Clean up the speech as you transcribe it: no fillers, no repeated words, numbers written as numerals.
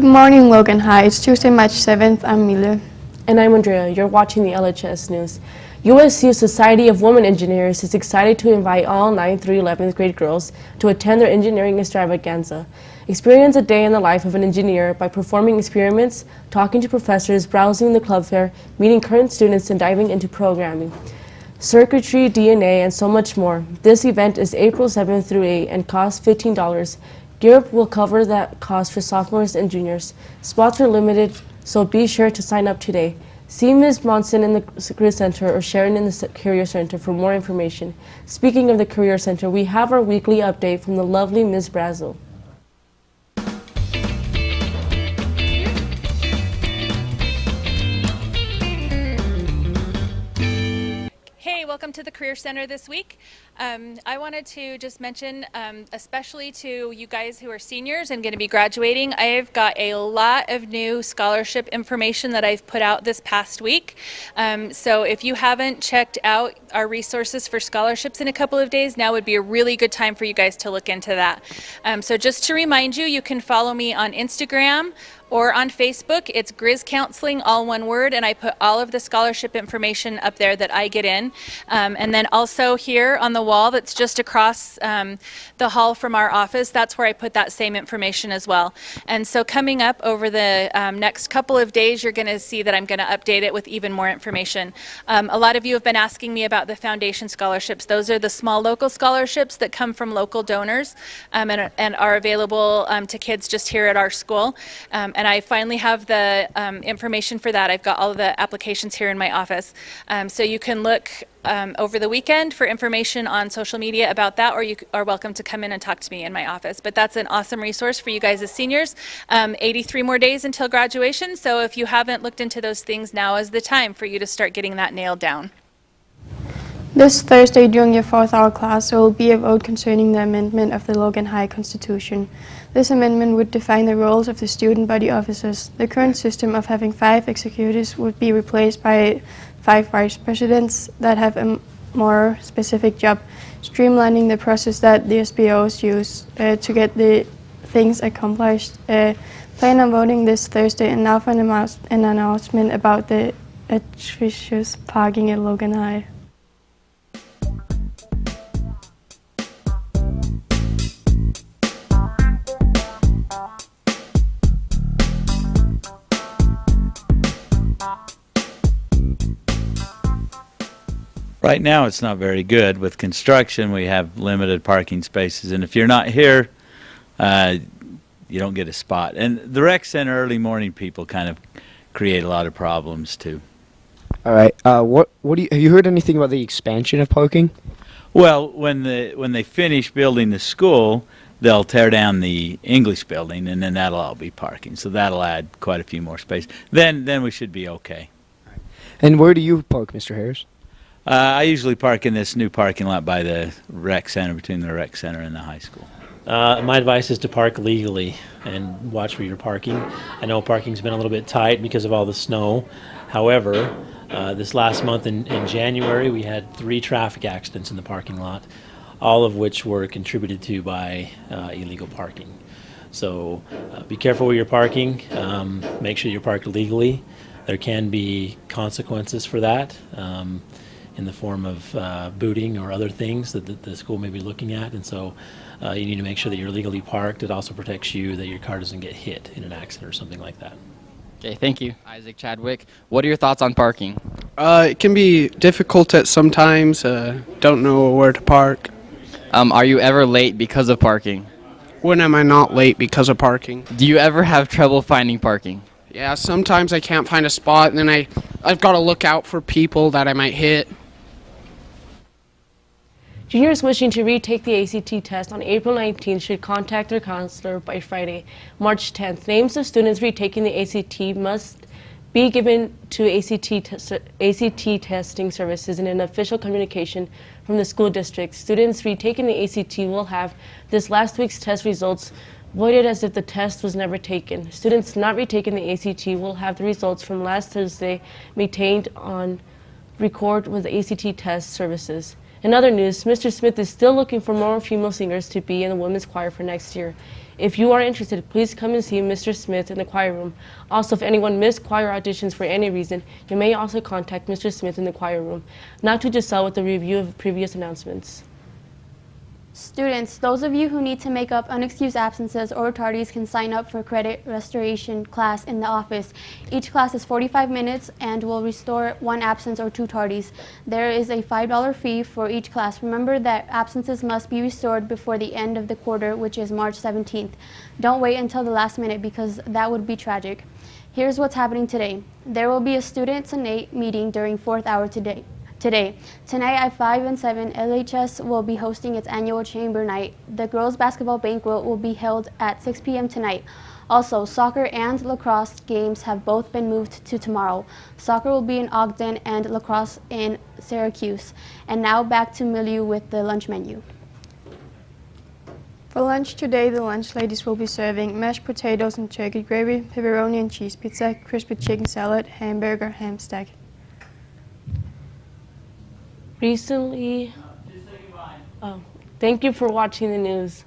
morning, Logan High. It's Tuesday, March 7th. I'm Mila. And I'm Andrea. You're watching the LHS News. USC's Society of Women Engineers is excited to invite all 9th through 11th grade girls to attend their engineering extravaganza. Experience a day in the life of an engineer by performing experiments, talking to professors, browsing the club fair, meeting current students, and diving into programming, circuitry, DNA, and so much more. This event is April 7th through 8th and costs $15. Gear Up will cover that cost for sophomores and juniors. Spots are limited, so be sure to sign up today. See Ms. Monson in the Career Center or Sharon in the Career Center for more information. Speaking of the Career Center, we have our weekly update from the lovely Ms. Brazel. Hey, welcome to the Career Center this week. I wanted to just mention, especially to you guys who are seniors and going to be graduating, I've got a lot of new scholarship information that I've put out this past week. So if you haven't checked out our resources for scholarships in a couple of days, now would be a really good time for you guys to look into that. So just to remind you, you can follow me on Instagram or on Facebook. It's Grizz Counseling, all one word, and I put all of the scholarship information up there that I get in. And then also here on the wall that's just across the hall from our office, that's where I put that same information as well. And so coming up over the next couple of days, you're going to see that I'm going to update it with even more information. A lot of you have been asking me about the foundation scholarships. Those are the small local scholarships that come from local donors and are available to kids just here at our school. And I finally have the information for that. I've got all of the applications here in my office. So you can look over the weekend for information on social media about that, or you are welcome to come in and talk to me in my office. But that's an awesome resource for you guys as seniors. 83 more days until graduation, so if you haven't looked into those things, now is the time for you to start getting that nailed down. This Thursday during your 4th hour class, there will be a vote concerning the amendment of the Logan High Constitution. This amendment would define the roles of the student body officers. The current system of having 5 executives would be replaced by 5 vice presidents that have a more specific job, streamlining the process that the SBOs use to get the things accomplished. Plan on voting this Thursday, and now for an announcement about the atrocious parking at Logan High. Right now it's not very good. With construction we have limited parking spaces, and if you're not here you don't get a spot. And the rec center early morning people kind of create a lot of problems too. All right. What do you, have you heard anything about the expansion of parking? Well, when they finish building the school, they'll tear down the English building, and then that'll all be parking. So that'll add quite a few more space. Then we should be okay. And where do you park, Mr. Harris? I usually park in this new parking lot by the rec center, between the rec center and the high school. My advice is to park legally and watch where you're parking. I know parking's been a little bit tight because of all the snow. However, this last month in January, we had 3 traffic accidents in the parking lot, all of which were contributed to by illegal parking. So be careful where you're parking. Make sure you're parked legally. There can be consequences for that. In the form of booting or other things that the school may be looking at, and so you need to make sure that you're legally parked. It also protects you, that your car doesn't get hit in an accident or something like that. Okay, thank you. Isaac Chadwick, what are your thoughts on parking? It can be difficult at some times, don't know where to park. Are you ever late because of parking? When am I not late because of parking? Do you ever have trouble finding parking? Yeah, sometimes I can't find a spot, and then I've got to look out for people that I might hit. Juniors wishing to retake the ACT test on April 19th should contact their counselor by Friday, March 10th. Names of students retaking the ACT must be given to ACT testing services in an official communication from the school district. Students retaking the ACT will have this last week's test results voided as if the test was never taken. Students not retaking the ACT will have the results from last Thursday maintained on record with the ACT test services. In other news, Mr. Smith is still looking for more female singers to be in the women's choir for next year. If you are interested, please come and see Mr. Smith in the choir room. Also, if anyone missed choir auditions for any reason, you may also contact Mr. Smith in the choir room. Now to Giselle with a review of previous announcements. Students, those of you who need to make up unexcused absences or tardies can sign up for credit restoration class in the office. Each class is 45 minutes and will restore 1 absence or 2 tardies. There is a $5 fee for each class. Remember that absences must be restored before the end of the quarter, which is March 17th. Don't wait until the last minute because that would be tragic. Here's what's happening today. There will be a student senate meeting during 4th hour today. Tonight at 5 and 7, LHS will be hosting its annual chamber night. The girls' basketball banquet will be held at 6 p.m. tonight. Also, soccer and lacrosse games have both been moved to tomorrow. Soccer will be in Ogden and lacrosse in Syracuse. And now back to Milieu with the lunch menu. For lunch today, the lunch ladies will be serving mashed potatoes and turkey gravy, pepperoni and cheese pizza, crispy chicken salad, hamburger, ham stack. Recently, thank you for watching the news.